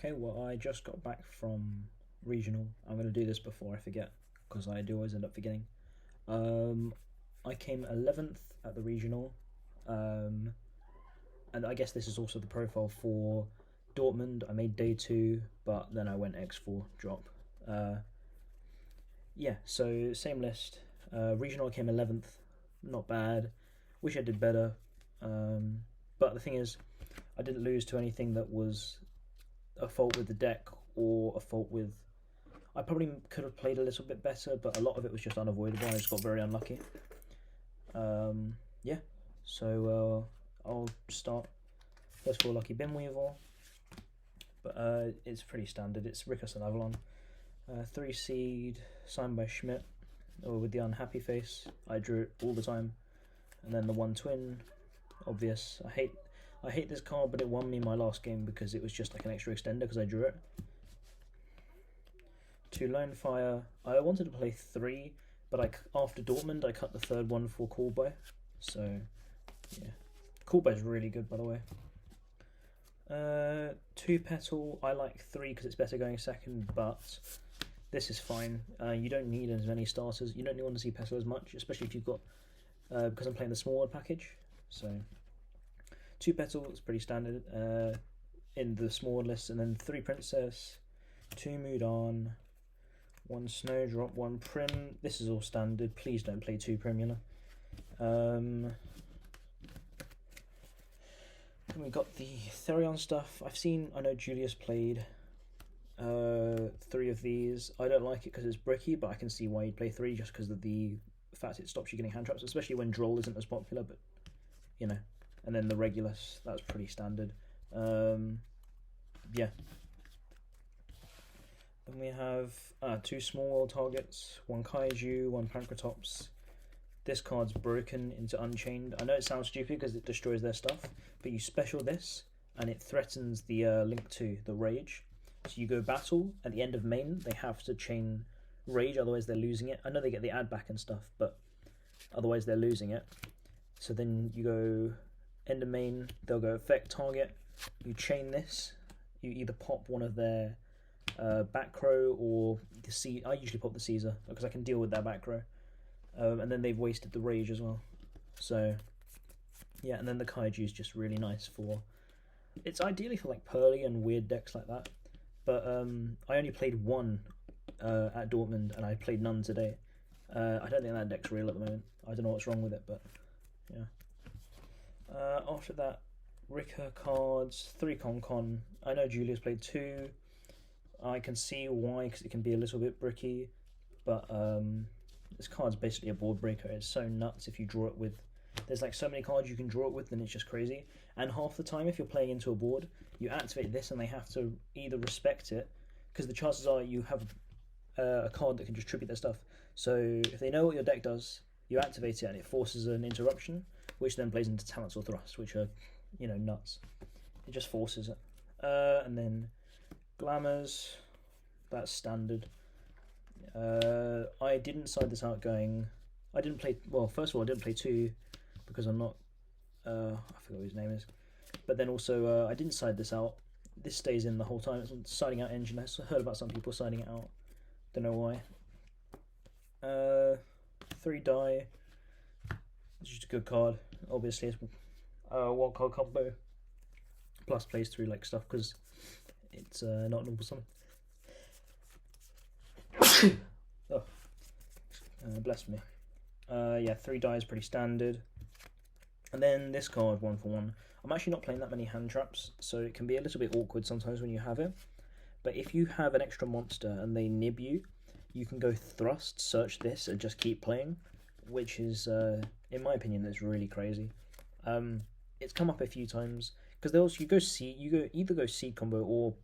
Okay, well, I just got back from regional. I'm going to do this before I forget, because I do always end up forgetting. Um, I came 11th at the regional, um, and I guess this is also the profile for Dortmund. I made day 2, but then I went X4 drop. Uh, yeah, so same list. Regional I came 11th, not bad. Wish I did better. But the thing is, I didn't lose to anything that was a fault with the deck or a fault with. I probably could have played a little bit better, but a lot of it was just unavoidable. I just got very unlucky. Yeah, so I'll start first of all Lucky Bin Weevil, but it's pretty standard. It's Rickus and Avalon, 3 seed, signed by Schmidt, or with the unhappy face. I drew it all the time, and then the 1 twin, obvious. I hate this card, but it won me my last game because it was just like an extra extender because I drew it. 2 Lone Fire. I wanted to play 3, but after Dortmund I cut the 3rd one for Callboy. So yeah, Callboy's really good, by the way. 2 Petal. I like 3 because it's better going second, but this is fine. You don't need as many starters. You don't want to see Petal as much, especially if you've got because I'm playing the smaller package. So 2 Petal is pretty standard in the small list, and then 3 Princess, 2 Mudan, 1 Snowdrop, 1 Prim. This is all standard. Please don't play 2 Primula. Then we got the Therion stuff. I know Julius played 3 of these. I don't like it because it's bricky, but I can see why you'd play 3 just because of the fact it stops you getting hand traps, especially when Droll isn't as popular, but you know. And then the Regulus, that's pretty standard. Yeah. Then we have 2 small world targets, 1 Kaiju, 1 Pancratops. This card's broken into Unchained. I know it sounds stupid because it destroys their stuff, but you special this, and it threatens the Link 2, the Rage. So you go battle, at the end of main, they have to chain Rage, otherwise they're losing it. I know they get the add back and stuff, but otherwise they're losing it. So then you go end of main, they'll go affect target, you chain this, you either pop one of their back row or the Caesar. I usually pop the Caesar because I can deal with that back row. And then they've wasted the Rage as well. So yeah, and then the Kaiju is just really nice for. It's ideally for like Pearly and weird decks like that. But I only played 1 at Dortmund, and I played none today. I don't think that deck's real at the moment. I don't know what's wrong with it, but yeah. After that, Rika cards, 3 Con. I know Julius played 2. I can see why, because it can be a little bit bricky, but this card's basically a board breaker. It's so nuts if you draw it with. There's like so many cards you can draw it with, then it's just crazy. And half the time, if you're playing into a board, you activate this, and they have to either respect it, because the chances are you have a card that can just tribute their stuff. So if they know what your deck does, you activate it, and it forces an interruption, which then plays into Talents or Thrust, which are, nuts. It just forces it. And then Glamours, that's standard. I didn't side this out going. I didn't play. Well, first of all, I didn't play 2 because I'm not. I forgot what his name is. But then also, I didn't side this out. This stays in the whole time. It's siding out engine. I heard about some people siding it out. Don't know why. 3 die. It's just a good card. Obviously, it's a 1 card combo. Plus plays through like stuff because it's not normal summon. Oh, bless me. Yeah, 3 die is pretty standard. And then this card, 1 for 1. I'm actually not playing that many hand traps, so it can be a little bit awkward sometimes when you have it. But if you have an extra monster and they nib you, you can go Thrust, search this, and just keep playing, which is, in my opinion, that's really crazy. It's come up a few times because you either go seed combo or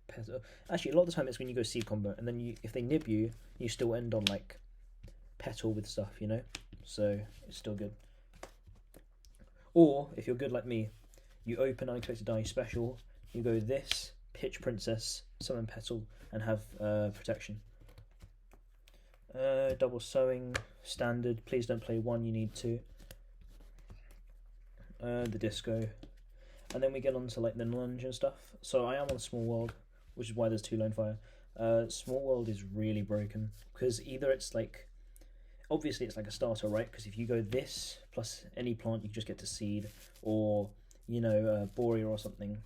petal. Actually, a lot of the time it's when you go seed combo, and then if they nib you, you still end on like petal with stuff, So it's still good. Or if you're good like me, you open unexpected die special. You go this, pitch Princess, summon petal, and have protection. Double sewing, standard. Please don't play 1. You need 2. The disco, and then we get on to like the lunge and stuff. So I am on small world. which is why there's 2 Lone Fire. Small World is really broken because either it's like, obviously it's like a starter, right? Because if you go this plus any plant, you just get to seed, or Boreal or something.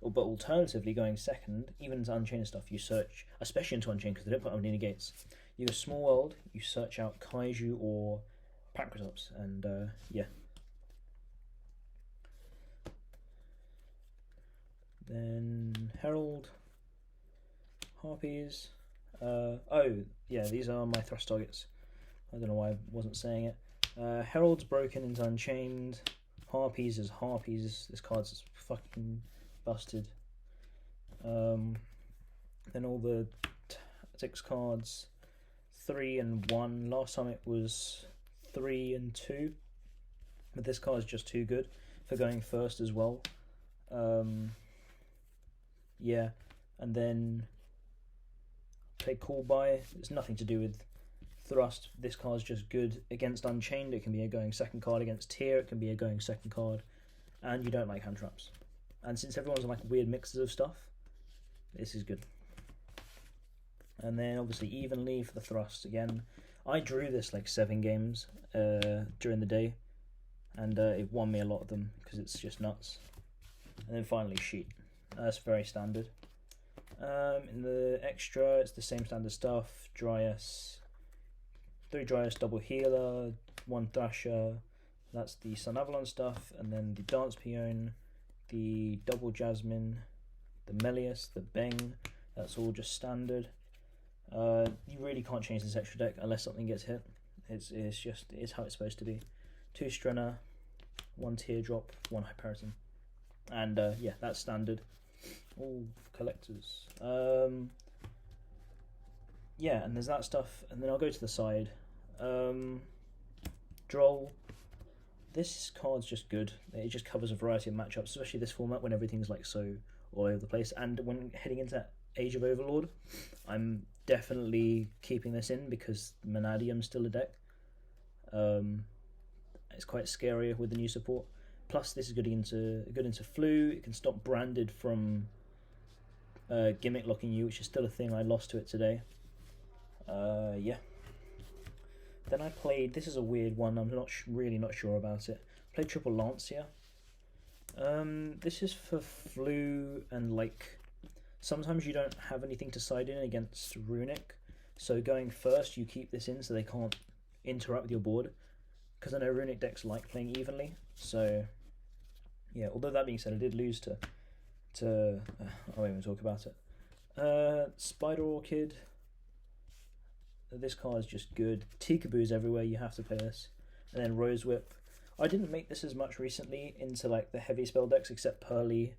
But alternatively, going second, even into Unchained stuff, you search, especially into Unchained because they don't put up any negates. You go Small World, you search out Kaiju or Pancratops, and yeah. Then Herald, Harpies. Oh yeah, these are my thrust targets. I don't know why I wasn't saying it. Herald's broken into Unchained. Harpies is Harpies. This card's fucking busted. Then all the tactics cards, 3 and 1. Last time it was 3 and 2. But this card is just too good for going first as well. Yeah, and then play Call By. It's nothing to do with thrust. This card's just good against Unchained. It can be a going second card against Tier. It can be a going second card, and you don't like hand traps. And since everyone's on like weird mixes of stuff, this is good. And then obviously Evenly for the thrust again. I drew this like 7 games during the day, and it won me a lot of them because it's just nuts. And then finally Sheet. That's very standard. In the extra, it's the same standard stuff. Dryas, 3 Dryas, double healer, 1 Thrasher. That's the Sun Avalon stuff, and then the Dance Peon, the double Jasmine, the Melius, the Beng. That's all just standard. You really can't change this extra deck unless something gets hit. It's how it's supposed to be. 2 Strenna, 1 Teardrop, 1 Hyperiton, and yeah, that's standard. All collectors. Yeah, and there's that stuff, and then I'll go to the side. Droll. This card's just good. It just covers a variety of matchups, especially this format when everything's like so all over the place. And when heading into Age of Overlord, I'm definitely keeping this in because Manadium's still a deck. It's quite scary with the new support. Plus, this is good into Flu. It can stop Branded from gimmick locking you, which is still a thing. I lost to it today. Yeah. Then I played. This is a weird one. I'm really not sure about it. Played Triple Lancia. This is for Flu and like sometimes you don't have anything to side in against Runic. So going first, you keep this in so they can't interrupt with your board. Because I know Runic decks like playing evenly. So yeah. Although that being said, I did lose to I won't even talk about it. Spider Orchid. This card is just good. Tikaboo's everywhere. You have to play this. And then Rose Whip. I didn't make this as much recently into like the heavy spell decks except Pearly,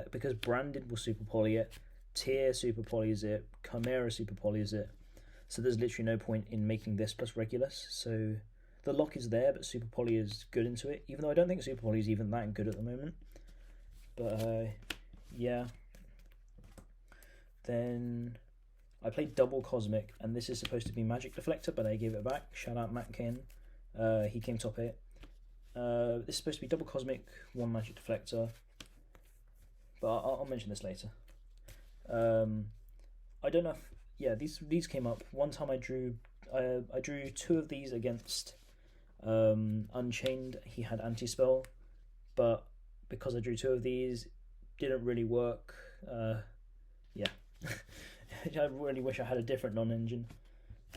because Branded will super poly it, Tier super polys it, Chimera super polys it. So there's literally no point in making this plus Regulus. So the lock is there, but super poly is good into it. Even though I don't think super poly is even that good at the moment. But yeah. Then I played double Cosmic, and this is supposed to be Magic Deflector, but I gave it back. Shout out Matt Kane. He came top 8. This is supposed to be double Cosmic, 1 Magic Deflector, but I'll mention this later. I don't know if these came up. One time I drew 2 of these against Unchained. He had Anti-Spell, but because I drew 2 of these, didn't really work. Yeah. I really wish I had a different non-engine.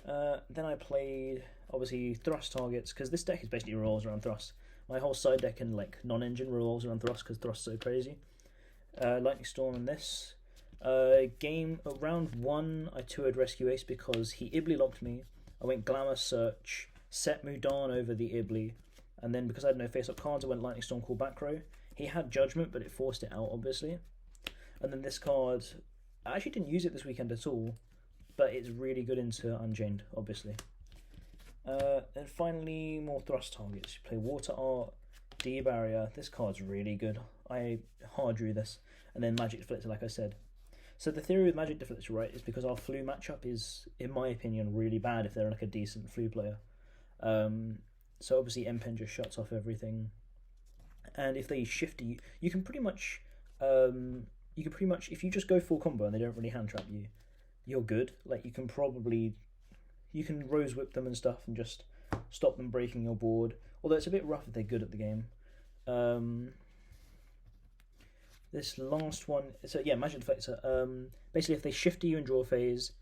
Then I played, obviously, Thrust targets, because this deck is basically revolves around Thrust. My whole side deck and like non-engine revolves around Thrust, because Thrust's so crazy. Lightning Storm and this. Round 1, I 2'd Rescue Ace because he Ibly locked me. I went Glamour Search, set Mudan over the Ibly, and then because I had no face-up cards, I went Lightning Storm, call back row. He had Judgment, but it forced it out, obviously. And then this card, I actually didn't use it this weekend at all, but it's really good into Unchained, obviously. And finally, more Thrust targets. You play Water Art, D-Barrier. This card's really good. I hard drew this. And then Magic Deflector, like I said. So the theory with Magic Deflector, right, is because our Flu matchup is, in my opinion, really bad if they're like a decent Flu player. So obviously M-Pen just shuts off everything. And if they shift you can pretty much you can pretty much, if you just go full combo and they don't really hand trap you, you're good. Like you can rose whip them and stuff and just stop them breaking your board. Although it's a bit rough if they're good at the game. This last one, so yeah, Magic Deflector. Basically, if they shift to you and draw phase,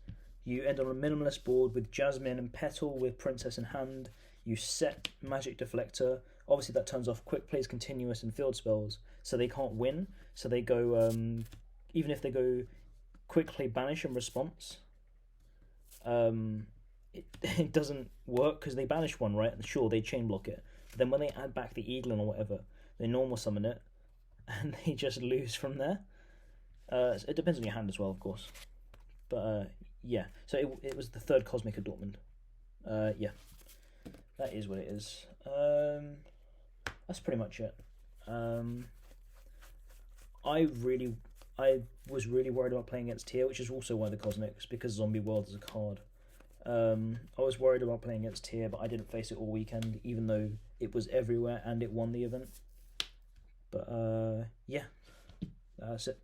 you end on a minimalist board with Jasmine and Petal with Princess in hand. You set Magic Deflector. Obviously, that turns off Quick Plays, Continuous, and Field Spells, so they can't win. So they go, even if they go Quick Play, Banish, and Response, it doesn't work because they banish one, right? Sure, they chain block it. But then when they add back the Eaglin or whatever, they normal summon it, and they just lose from there. It depends on your hand as well, of course. But yeah, so it was the third Cosmic of Dortmund. Yeah, that is what it is. That's pretty much it. I was really worried about playing against Tier, which is also why the Cosmics, because Zombie World is a card. I was worried about playing against Tier, but I didn't face it all weekend, even though it was everywhere and it won the event. But yeah, that's it.